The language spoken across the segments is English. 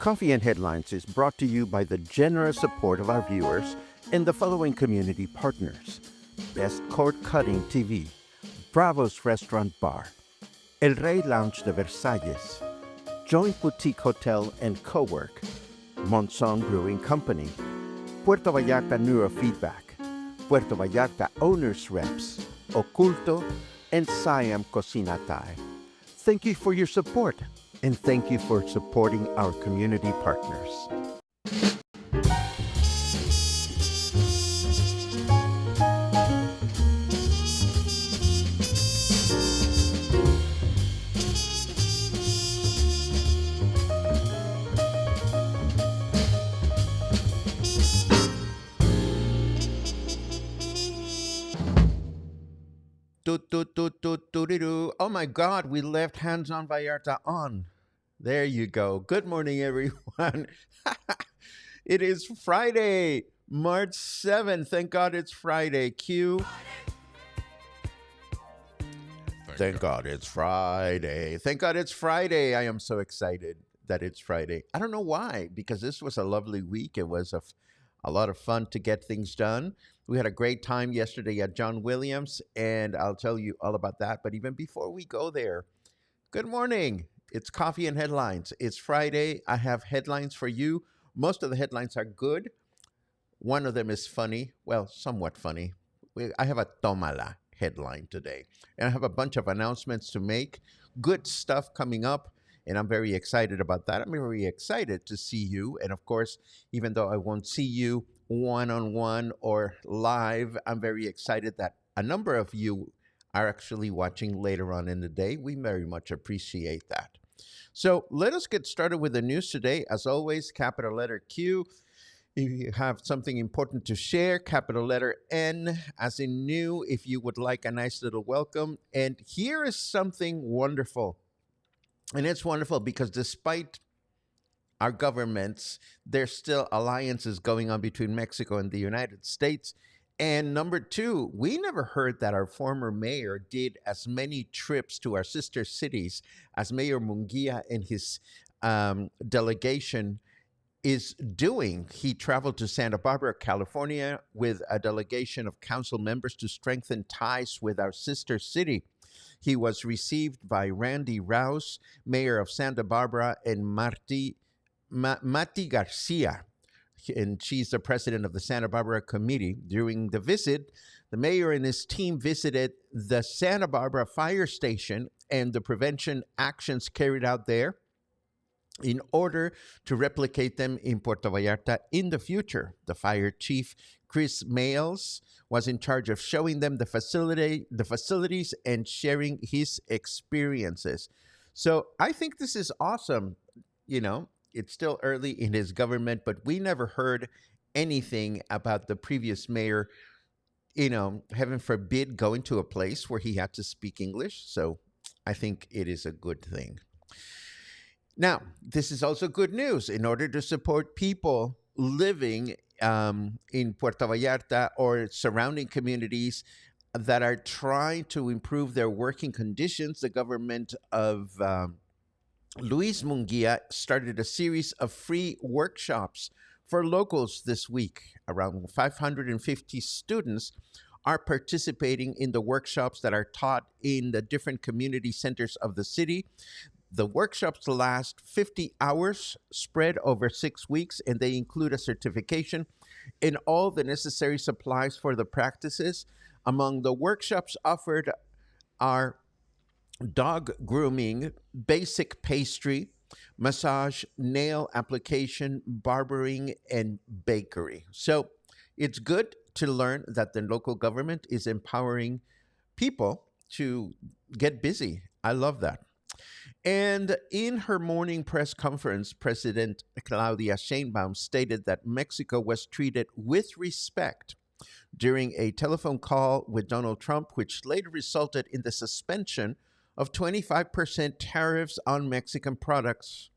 Coffee and Headlines is brought to you by the generous support of our viewers and the following community partners: Best Cord Cutting TV, Bravo's Restaurant Bar, El Rey Lounge de Versalles, Joint Boutique Hotel and Cowork, Monzon Brewing Company, Puerto Vallarta Neurofeedback, Puerto Vallarta Owners Reps, Oculto, and Siam Cocina Thai. Thank you for your support, and thank you for supporting our community partners. Oh my God, we left Hands-On Vallarta on. There you go. Good morning, everyone. It is Friday, March 7th. Thank God it's Friday. Q. Thank God it's Friday. Thank God it's Friday. I am so excited that it's Friday. I don't know why, because this was a lovely week. It was a lot of fun to get things done. We had a great time yesterday at John Williams, and I'll tell you all about that. But even before we go there, good morning. It's Coffee and Headlines. It's Friday. I have headlines for you. Most of the headlines are good. One of them is funny. Well, somewhat funny. I have a Tómala headline today. And I have a bunch of announcements to make. Good stuff coming up. And I'm very excited about that. I'm very excited to see you. And of course, even though I won't see you one-on-one or live, I'm very excited that a number of you are actually watching later on in the day. We very much appreciate that. So let us get started with the news today. As always, capital letter Q. If you have something important to share, capital letter N, as in new, if you would like a nice little welcome. And here is something wonderful. And it's wonderful because despite our governments, there's still alliances going on between Mexico and the United States. And number two, we never heard that our former mayor did as many trips to our sister cities as Mayor Munguía and his delegation is doing. He traveled to Santa Barbara, California, with a delegation of council members to strengthen ties with our sister city. He was received by Randy Rouse, mayor of Santa Barbara, and Mati Garcia, and she's the president of the Santa Barbara Committee. During the visit, the mayor and his team visited the Santa Barbara fire station and the prevention actions carried out there in order to replicate them in Puerto Vallarta in the future. The fire chief, Chris Males, was in charge of showing them the facilities and sharing his experiences. So I think this is awesome. You know, it's still early in his government, but we never heard anything about the previous mayor, heaven forbid, going to a place where he had to speak English. So I think it is a good thing. Now, this is also good news. In order to support people living in Puerto Vallarta or surrounding communities that are trying to improve their working conditions, the government of Luis Munguía started a series of free workshops for locals this week. Around 550 students are participating in the workshops that are taught in the different community centers of the city. The workshops last 50 hours, spread over 6 weeks, and they include a certification and all the necessary supplies for the practices. Among the workshops offered are dog grooming, basic pastry, massage, nail application, barbering, and bakery. So it's good to learn that the local government is empowering people to get busy. I love that. And in her morning press conference, President Claudia Sheinbaum stated that Mexico was treated with respect during a telephone call with Donald Trump, which later resulted in the suspension of 25% tariffs on Mexican products.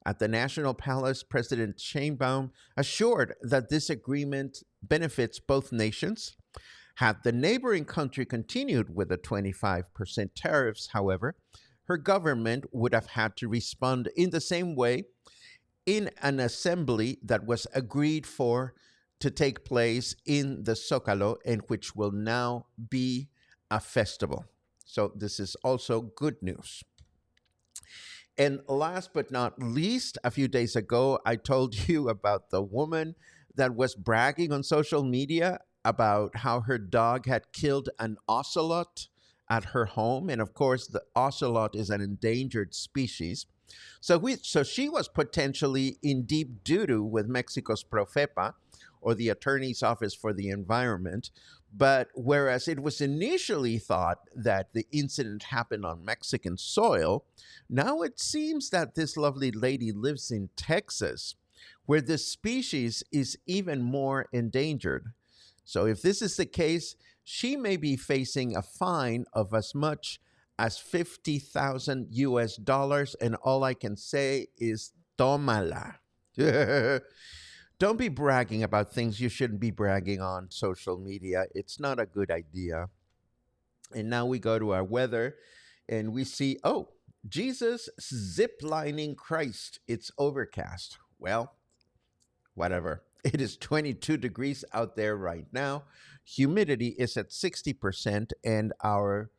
At the National Palace, President Sheinbaum assured that this agreement benefits both nations. Had the neighboring country continued with the 25% tariffs, however, her government would have had to respond in the same way in an assembly that was agreed for to take place in the Zócalo, and which will now be a festival. So this is also good news. And last but not least, a few days ago, I told you about the woman that was bragging on social media about how her dog had killed an ocelot at her home. And of course, the ocelot is an endangered species. So she was potentially in deep doo-doo with Mexico's Profepa, or the Attorney's Office for the Environment. But whereas it was initially thought that the incident happened on Mexican soil, now it seems that this lovely lady lives in Texas, where this species is even more endangered. So if this is the case, she may be facing a fine of as much as 50,000 US dollars, and all I can say is tómala. Don't be bragging about things you shouldn't be bragging on social media. It's not a good idea. And now we go to our weather and we see, oh, Jesus ziplining Christ. It's overcast. Well, whatever. It is 22 degrees out there right now. Humidity is at 60%, and our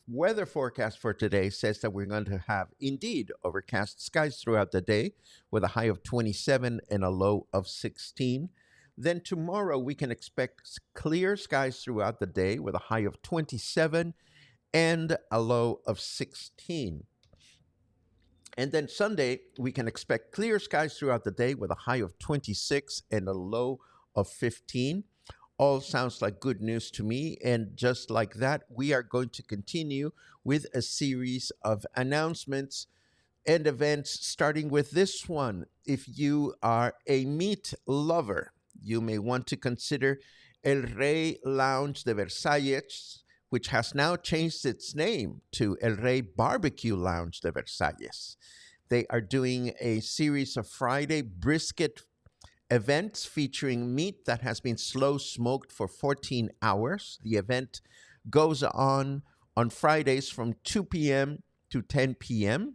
weather forecast for today says that we're going to have indeed overcast skies throughout the day with a high of 27 and a low of 16. Then tomorrow we can expect clear skies throughout the day with a high of 27 and a low of 16. And then Sunday, we can expect clear skies throughout the day with a high of 26 and a low of 15. All sounds like good news to me. And just like that, we are going to continue with a series of announcements and events, starting with this one. If you are a meat lover, you may want to consider El Rey Lounge de Versalles, which has now changed its name to El Rey Barbecue Lounge de Versalles. They are doing a series of Friday brisket events featuring meat that has been slow smoked for 14 hours. The event goes on Fridays from 2 p.m. to 10 p.m.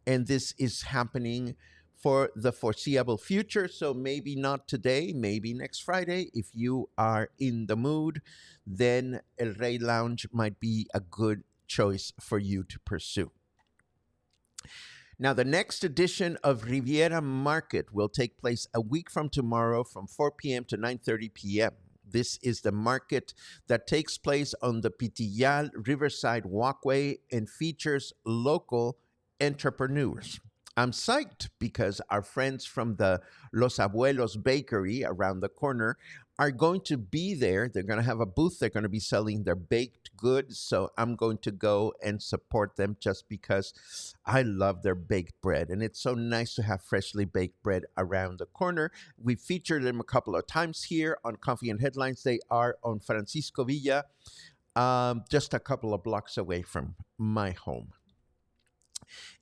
And this is happening for the foreseeable future. So maybe not today, maybe next Friday. If you are in the mood, then El Rey Lounge might be a good choice for you to pursue. Now, the next edition of Riviera Market will take place a week from tomorrow from 4 p.m. to 9:30 p.m. This is the market that takes place on the Pitillal Riverside Walkway and features local entrepreneurs. I'm psyched because our friends from the Los Abuelos Bakery around the corner are going to be there. They're going to have a booth. They're going to be selling their baked goods. So I'm going to go and support them just because I love their baked bread. And it's so nice to have freshly baked bread around the corner. We featured them a couple of times here on Coffee and Headlines. They are on Francisco Villa, just a couple of blocks away from my home.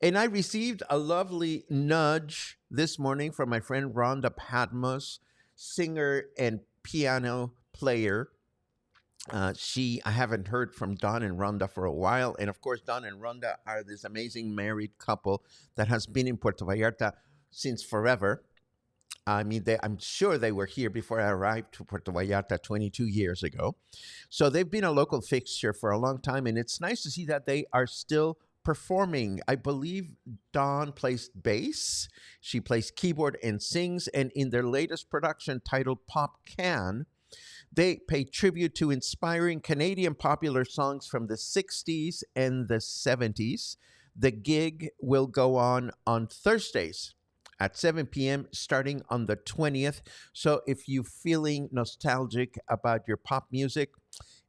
And I received a lovely nudge this morning from my friend Rhonda Patmos, singer and piano player. I haven't heard from Don and Rhonda for a while. And of course, Don and Rhonda are this amazing married couple that has been in Puerto Vallarta since forever. I mean, I'm sure they were here before I arrived to Puerto Vallarta 22 years ago. So they've been a local fixture for a long time. And it's nice to see that they are still performing. I believe Dawn plays bass. She plays keyboard and sings. And in their latest production titled Pop Can, they pay tribute to inspiring Canadian popular songs from the 60s and the 70s. The gig will go on Thursdays at 7 p.m. starting on the 20th. So if you're feeling nostalgic about your pop music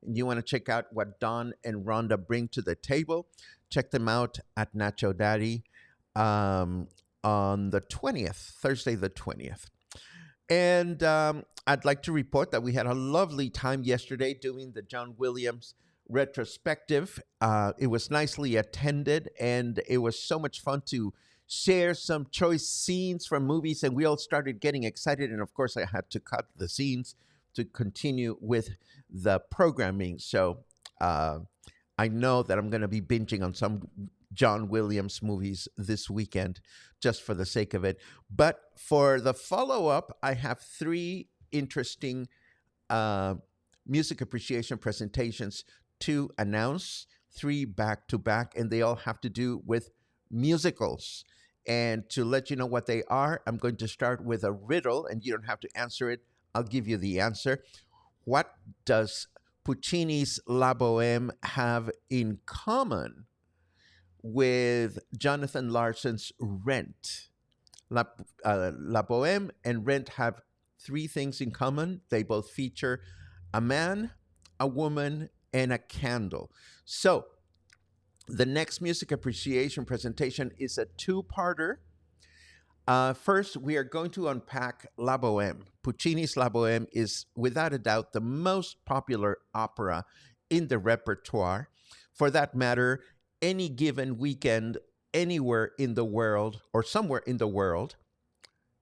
and you want to check out what Don and Rhonda bring to the table, check them out at Nacho Daddy on the 20th, Thursday the 20th. And I'd like to report that we had a lovely time yesterday doing the John Williams retrospective. It was nicely attended, and it was so much fun to share some choice scenes from movies, and we all started getting excited. And of course, I had to cut the scenes to continue with the programming. So I know that I'm going to be binging on some John Williams movies this weekend, just for the sake of it. But for the follow up, I have three interesting uh, music appreciation presentations to announce, three back to back, and they all have to do with musicals. And to let you know what they are, I'm going to start with a riddle, and you don't have to answer it. I'll give you the answer. What does Puccini's La Boheme have in common with Jonathan Larson's Rent? La Boheme and Rent have three things in common. They both feature a man, a woman, and a candle. So, the next music appreciation presentation is a two-parter. First, we are going to unpack La Boheme. Puccini's La Boheme is, without a doubt, the most popular opera in the repertoire. For that matter, any given weekend, anywhere in the world, or somewhere in the world,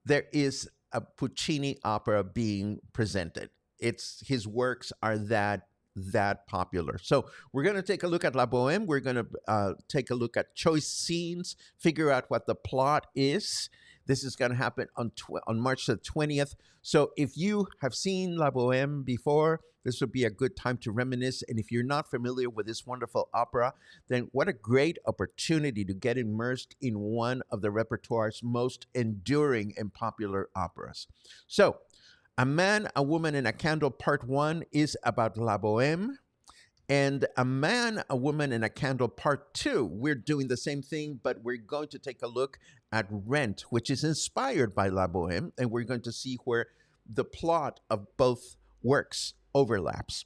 there is a Puccini opera being presented. His works are that popular. So we're going to take a look at La Boheme. We're going to take a look at choice scenes, figure out what the plot is. This is going to happen on March the 20th. So if you have seen La Boheme before, this would be a good time to reminisce. And if you're not familiar with this wonderful opera, then what a great opportunity to get immersed in one of the repertoire's most enduring and popular operas. So, A Man, a Woman, and a Candle Part 1 is about La Boheme. And A Man, a Woman, and a Candle Part 2, we're doing the same thing, but we're going to take a look at Rent, which is inspired by La Boheme, and we're going to see where the plot of both works overlaps.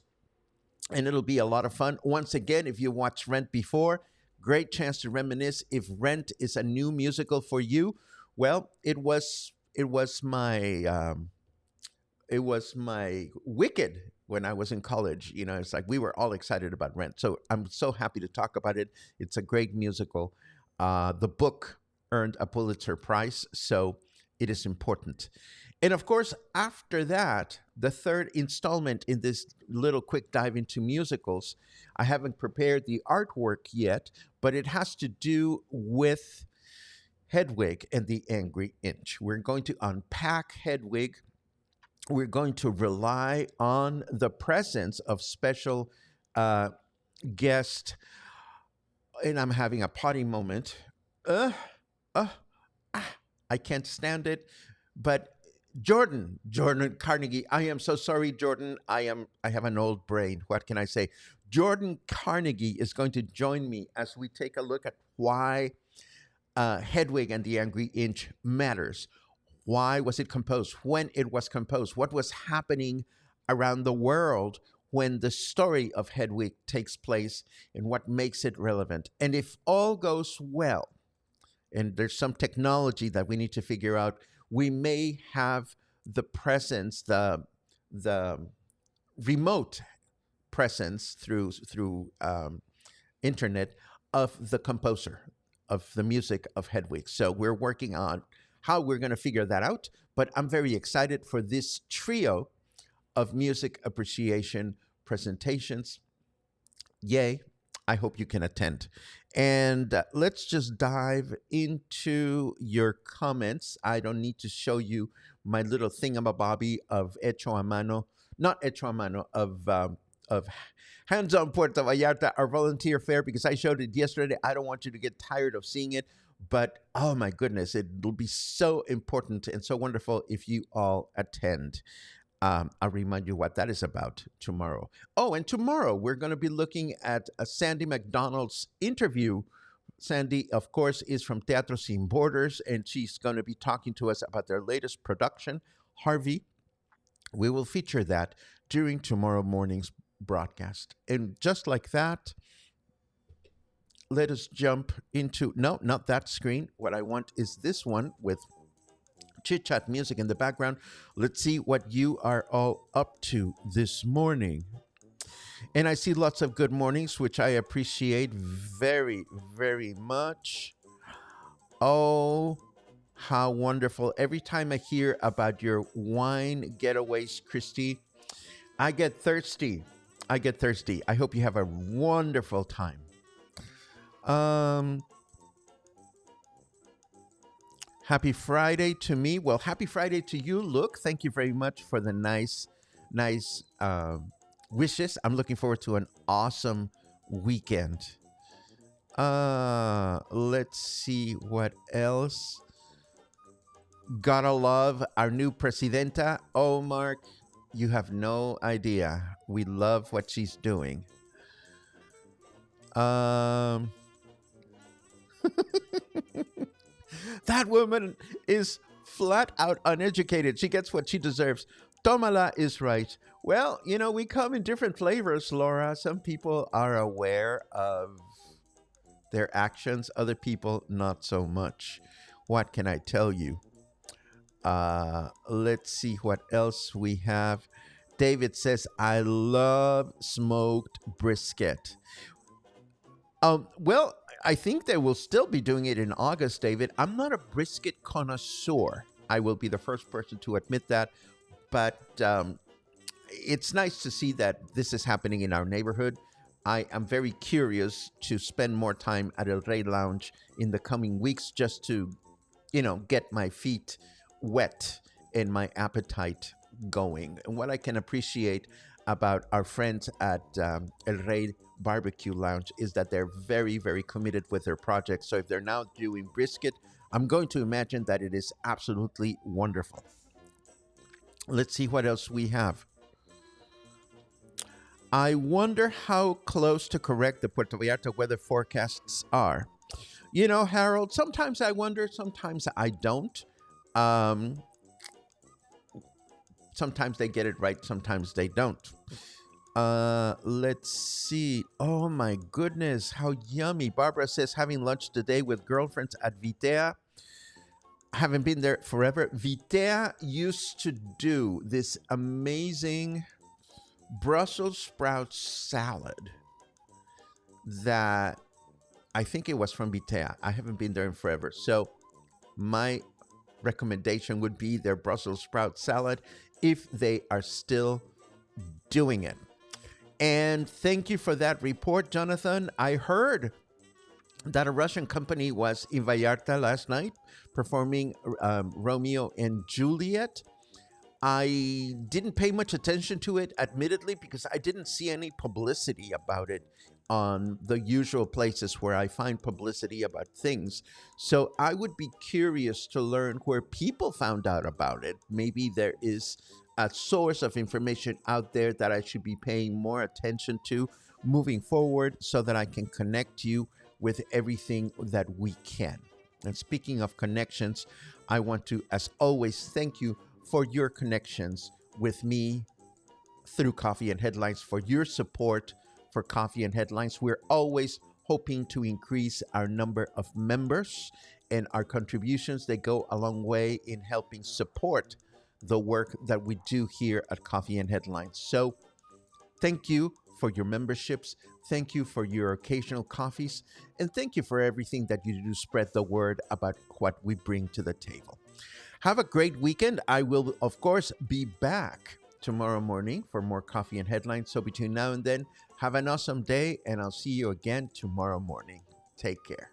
And it'll be a lot of fun. Once again, if you watched Rent before, great chance to reminisce. If Rent is a new musical for you, well, it was my Wicked when I was in college. You know, it's like we were all excited about Rent. So I'm so happy to talk about it. It's a great musical. The book earned a Pulitzer Prize, so it is important. And of course, after that, the third installment in this little quick dive into musicals, I haven't prepared the artwork yet, but it has to do with Hedwig and the Angry Inch. We're going to unpack Hedwig. We're going to rely on the presence of special guest, and I'm having a potty moment. Uh, uh, I can't stand it, but Jordan Carnegie. I am so sorry, Jordan. I have an old brain. What can I say? Jordan Carnegie is going to join me as we take a look at why Hedwig and the Angry Inch matters. Why was it composed? When it was composed? What was happening around the world when the story of Hedwig takes place, and what makes it relevant? And if all goes well, and there's some technology that we need to figure out, we may have the presence, the remote presence through internet of the composer of the music of Hedwig. So we're working on how we're going to figure that out. But I'm very excited for this trio of music appreciation presentations. Yay. I hope you can attend. And let's just dive into your comments. I don't need to show you my little thingamabobby of Hecho a Mano, not Hecho a Mano, of Hands-On Puerto Vallarta, our volunteer fair, because I showed it yesterday. I don't want you to get tired of seeing it. But, oh my goodness, it'll be so important and so wonderful if you all attend. I'll remind you what that is about tomorrow. Oh, and tomorrow we're going to be looking at Sandy McDonald's interview. Sandy, of course, is from Teatro Sin Borders, and she's going to be talking to us about their latest production, Harvey. We will feature that during tomorrow morning's broadcast. And just like that, let us jump into, no, not that screen. What I want is this one with chit-chat music in the background. Let's see what you are all up to this morning. And I see lots of good mornings, which I appreciate very, very much. Oh, how wonderful. Every time I hear about your wine getaways, Christy, I get thirsty. I hope you have a wonderful time. Happy Friday to me. Well, happy Friday to you, Luke. Thank you very much for the nice wishes. I'm looking forward to an awesome weekend. Let's see what else. Gotta love our new presidenta. Oh, Mark, you have no idea. We love what she's doing. That woman is flat out uneducated. She gets what she deserves. Tomala is right. Well, we come in different flavors, Laura. Some people are aware of their actions, other people not so much. What can I tell you? Let's see what else we have. David says, I love smoked brisket. Well, I think they will still be doing it in August, David. I'm not a brisket connoisseur. I will be the first person to admit that. But it's nice to see that this is happening in our neighborhood. I am very curious to spend more time at El Rey Lounge in the coming weeks just to, get my feet wet and my appetite going. And what I can appreciate about our friends at El Rey Barbecue Lounge is that they're very, very committed with their projects. So if they're now doing brisket, I'm going to imagine that it is absolutely wonderful. Let's see what else we have. I wonder how close to correct the Puerto Vallarta weather forecasts are. Harold, sometimes I wonder, sometimes I don't. Sometimes they get it right, sometimes they don't. Let's see. Oh my goodness, how yummy. Barbara says, having lunch today with girlfriends at Vitea. Haven't been there forever. Vitea used to do this amazing Brussels sprout salad that I think it was from Vitea. I haven't been there in forever. So my recommendation would be their Brussels sprout salad if they are still doing it. And thank you for that report, Jonathan. I heard that a Russian company was in Vallarta last night performing Romeo and Juliet. I didn't pay much attention to it, admittedly, because I didn't see any publicity about it on the usual places where I find publicity about things. So I would be curious to learn where people found out about it. Maybe there is a source of information out there that I should be paying more attention to moving forward so that I can connect you with everything that we can. And speaking of connections, I want to, as always, thank you for your connections with me through Coffee and Headlines, for your support for Coffee and Headlines. We're always hoping to increase our number of members, and our contributions, they go a long way in helping support the work that we do here at Coffee and Headlines. So thank you for your memberships. Thank you for your occasional coffees. And thank you for everything that you do to spread the word about what we bring to the table. Have a great weekend. I will, of course, be back tomorrow morning for more Coffee and Headlines. So between now and then, have an awesome day, and I'll see you again tomorrow morning. Take care.